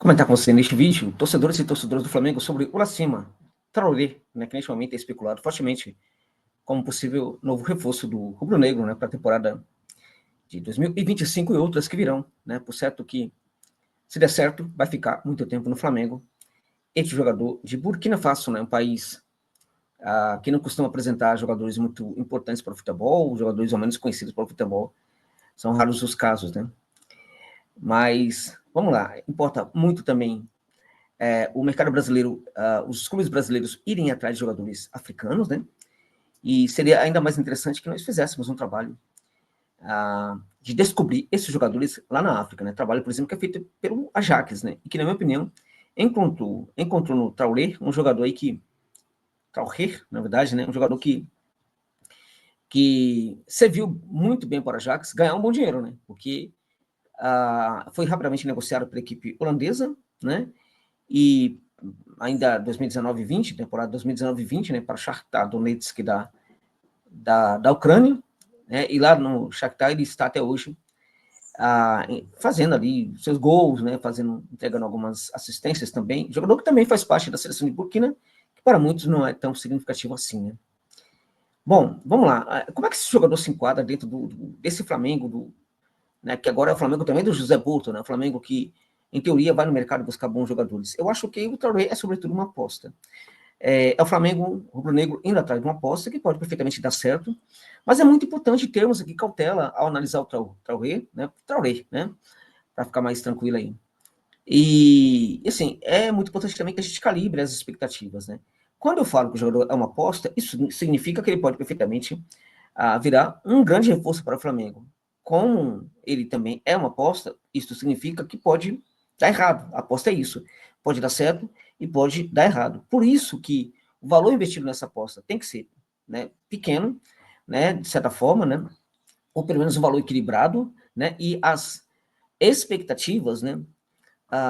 comentar com você neste vídeo, torcedores e torcedoras do Flamengo, sobre o Lacima Traoré, né, que neste momento é especulado fortemente como possível novo reforço do rubro-negro, né, para a temporada de 2025 e outras que virão, né, por certo que, se der certo, vai ficar muito tempo no Flamengo. Este jogador de Burkina Faso, né, um país que não costuma apresentar jogadores muito importantes para o futebol, jogadores ao menos conhecidos para o futebol, são raros os casos, né. Mas, vamos lá, importa muito também o mercado brasileiro, os clubes brasileiros irem atrás de jogadores africanos, né? E seria ainda mais interessante que nós fizéssemos um trabalho de descobrir esses jogadores lá na África, né? Trabalho, por exemplo, que é feito pelo Ajax, né? E que, na minha opinião, encontrou no Traoré um jogador aí Traoré, na verdade, né? Um jogador que serviu muito bem para o Ajax ganhar um bom dinheiro, né? Porque foi rapidamente negociado pela equipe holandesa, né? E ainda 2019 e 20, temporada 2019 e 20, né, para o Shakhtar Donetsk da Ucrânia, né, e lá no Shakhtar ele está até hoje fazendo ali seus gols, né, entregando algumas assistências também, jogador que também faz parte da seleção de Burkina, que para muitos não é tão significativo assim, né. Bom, vamos lá, como é que esse jogador se enquadra dentro desse Flamengo, né, que agora é o Flamengo também do José Bulto, né, o Flamengo que, em teoria, vai no mercado buscar bons jogadores. Eu acho que o Traoré é, sobretudo, uma aposta. É o Flamengo rubro-negro indo atrás de uma aposta que pode perfeitamente dar certo, mas é muito importante termos aqui cautela ao analisar o Traoré, né, para ficar mais tranquilo aí. E, assim, é muito importante também que a gente calibre as expectativas, né. Quando eu falo que o jogador é uma aposta, isso significa que ele pode perfeitamente virar um grande reforço para o Flamengo. Como ele também é uma aposta, isso significa que pode dar errado. A aposta é isso. Pode dar certo e pode dar errado. Por isso que o valor investido nessa aposta tem que ser, né, pequeno, né, de certa forma, né, ou pelo menos um valor equilibrado, né, e as expectativas, né,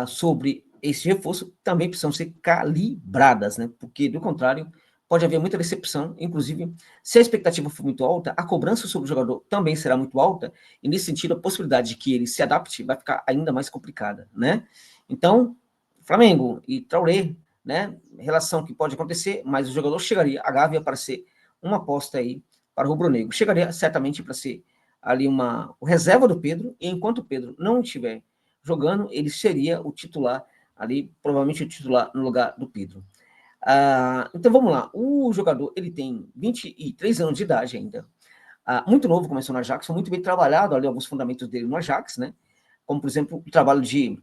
sobre esse reforço também precisam ser calibradas, né, porque, do contrário, pode haver muita decepção, inclusive, se a expectativa for muito alta, a cobrança sobre o jogador também será muito alta, e nesse sentido, a possibilidade de que ele se adapte vai ficar ainda mais complicada, né? Então, Flamengo e Traoré, né, relação que pode acontecer, mas o jogador chegaria, a Gávea, para ser uma aposta aí para o rubro-negro. Chegaria certamente para ser ali o reserva do Pedro, e enquanto o Pedro não estiver jogando, ele seria o titular ali, provavelmente o titular no lugar do Pedro. Então vamos lá, o jogador ele tem 23 anos de idade ainda, muito novo, começou no Ajax, foi muito bem trabalhado ali alguns fundamentos dele no Ajax, né, como por exemplo o trabalho de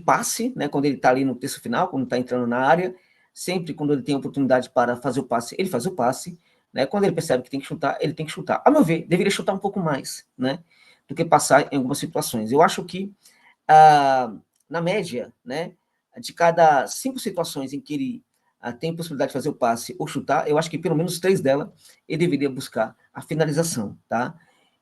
passe, né, quando ele está ali no terço final, quando está entrando na área, sempre quando ele tem oportunidade para fazer o passe, ele faz o passe, né, quando ele percebe que tem que chutar, ele tem que chutar. A meu ver, deveria chutar um pouco mais, né, do que passar em algumas situações. Eu acho que, na média, né, de cada 5 situações em que ele tem possibilidade de fazer o passe ou chutar, eu acho que pelo menos 3 delas ele deveria buscar a finalização, tá?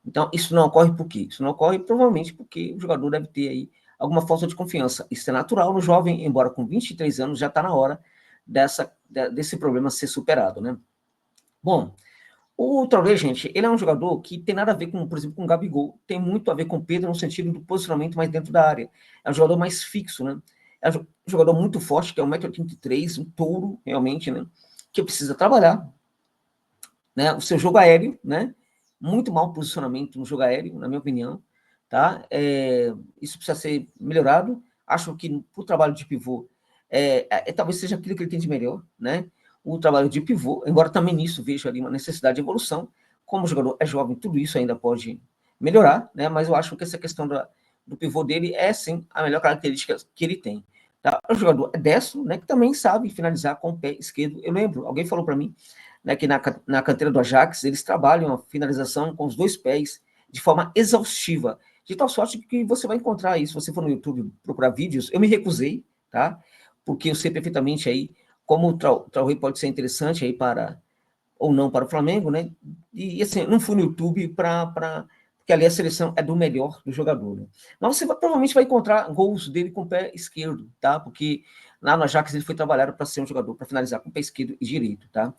Então, isso não ocorre por quê? Isso não ocorre provavelmente porque o jogador deve ter aí alguma falta de confiança. Isso é natural no jovem, embora com 23 anos já está na hora desse problema ser superado, né? Bom, o Traoré, gente, ele é um jogador que tem nada a ver com, por exemplo, com o Gabigol, tem muito a ver com o Pedro no sentido do posicionamento mais dentro da área. É um jogador mais fixo, né? É um jogador muito forte, que é 1,83 m, um touro, realmente, né? Que precisa trabalhar, né? O seu jogo aéreo, né? Muito mau posicionamento no jogo aéreo, na minha opinião, tá? Isso precisa ser melhorado. Acho que o trabalho de pivô talvez seja aquilo que ele tem de melhor, né? O trabalho de pivô, embora também nisso veja ali uma necessidade de evolução. Como o jogador é jovem, tudo isso ainda pode melhorar, né? Mas eu acho que essa questão do pivô dele é, sim, a melhor característica que ele tem. Tá? O jogador é destro, né? Que também sabe finalizar com o pé esquerdo. Eu lembro, alguém falou para mim, né, que na canteira do Ajax, eles trabalham a finalização com os 2 pés de forma exaustiva, de tal sorte que você vai encontrar isso, se você for no YouTube procurar vídeos, eu me recusei, tá? Porque eu sei perfeitamente aí como o Traoré pode ser interessante aí ou não para o Flamengo, né? E assim, não fui no YouTube porque ali a seleção é do melhor do jogador, né? Mas você provavelmente vai encontrar gols dele com o pé esquerdo, tá? Porque lá no Ajax ele foi trabalhado para ser um jogador, para finalizar com o pé esquerdo e direito, tá?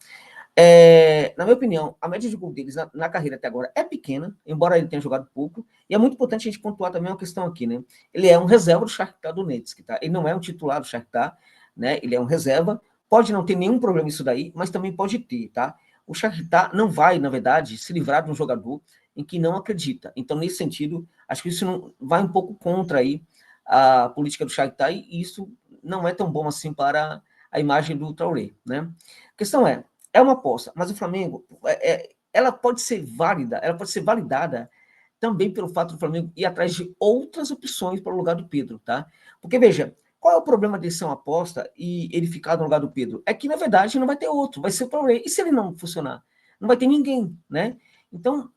Na minha opinião, a média de gol deles na carreira até agora é pequena, embora ele tenha jogado pouco, e é muito importante a gente pontuar também uma questão aqui, né? Ele é um reserva do Shakhtar Donetsk, tá? Ele não é um titular do Shakhtar, né? Ele é um reserva, pode não ter nenhum problema isso daí, mas também pode ter, tá? O Shakhtar não vai, na verdade, se livrar de um jogador em que não acredita. Então, nesse sentido, acho que isso não vai um pouco contra aí a política do Shakhtar, e isso não é tão bom assim para a imagem do Traoré, né? A questão é uma aposta, mas o Flamengo, ela pode ser válida, ela pode ser validada também pelo fato do Flamengo ir atrás de outras opções para o lugar do Pedro, tá? Porque, veja, qual é o problema de ser uma aposta e ele ficar no lugar do Pedro? É que, na verdade, não vai ter outro, vai ser o Traoré. E se ele não funcionar? Não vai ter ninguém, né? Então,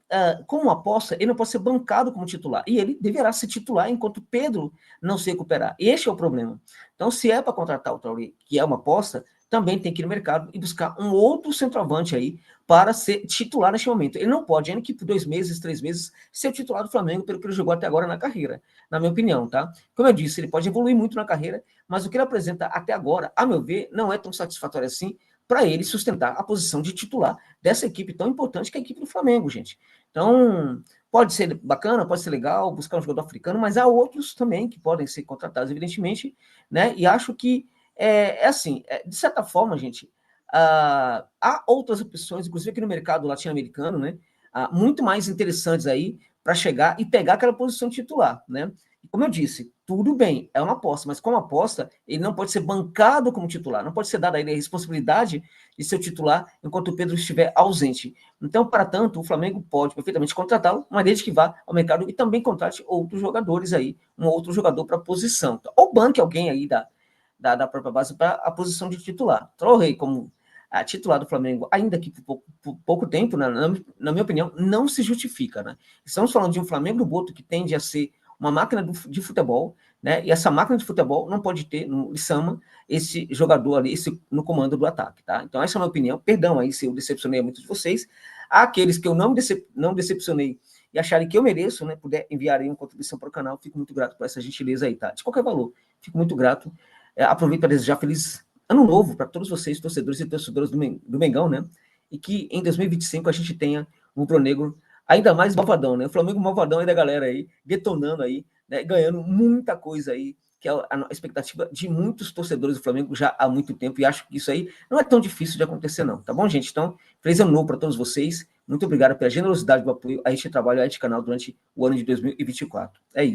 como aposta, ele não pode ser bancado como titular. E ele deverá ser titular enquanto o Pedro não se recuperar. Este é o problema. Então, se é para contratar o Traoré, que é uma aposta, também tem que ir no mercado e buscar um outro centroavante aí para ser titular neste momento. Ele não pode, ainda que por 2 meses, 3 meses, ser o titular do Flamengo pelo que ele jogou até agora na carreira, na minha opinião, tá? Como eu disse, ele pode evoluir muito na carreira, mas o que ele apresenta até agora, a meu ver, não é tão satisfatório assim para ele sustentar a posição de titular dessa equipe tão importante que é a equipe do Flamengo, gente. Então, pode ser bacana, pode ser legal buscar um jogador africano, mas há outros também que podem ser contratados, evidentemente, né? E acho que assim, de certa forma, gente, há outras opções, inclusive aqui no mercado latino-americano, né? Muito mais interessantes aí para chegar e pegar aquela posição titular, né? E como eu disse, tudo bem, é uma aposta, mas como aposta, ele não pode ser bancado como titular, não pode ser dada a ele a responsabilidade de ser o titular enquanto o Pedro estiver ausente. Então, para tanto, o Flamengo pode perfeitamente contratá-lo, mas desde que vá ao mercado e também contrate outros jogadores aí, um outro jogador para a posição. Ou banque alguém aí da própria base para a posição de titular. Traoré como titular do Flamengo, ainda que por pouco tempo, né, na minha opinião, não se justifica. Né? Estamos falando de um Flamengo do Boto que tende a ser uma máquina de futebol, né? E essa máquina de futebol não pode ter no Lissama esse jogador ali, no comando do ataque, tá? Então, essa é a minha opinião. Perdão aí se eu decepcionei a muitos de vocês. Há aqueles que eu não decepcionei e acharem que eu mereço, né? Puder enviar aí uma contribuição para o canal, fico muito grato por essa gentileza aí, tá? De qualquer valor, fico muito grato. Aproveito para desejar feliz ano novo para todos vocês, torcedores e torcedoras do Mengão, né? E que em 2025 a gente tenha um rubro-negro ainda mais malvadão, né? O Flamengo malvadão aí da galera aí, detonando aí, né? Ganhando muita coisa aí, que é a expectativa de muitos torcedores do Flamengo já há muito tempo, e acho que isso aí não é tão difícil de acontecer, não. Tá bom, gente? Então, feliz ano novo para todos vocês. Muito obrigado pela generosidade do apoio a este trabalho, a este canal durante o ano de 2024. É isso.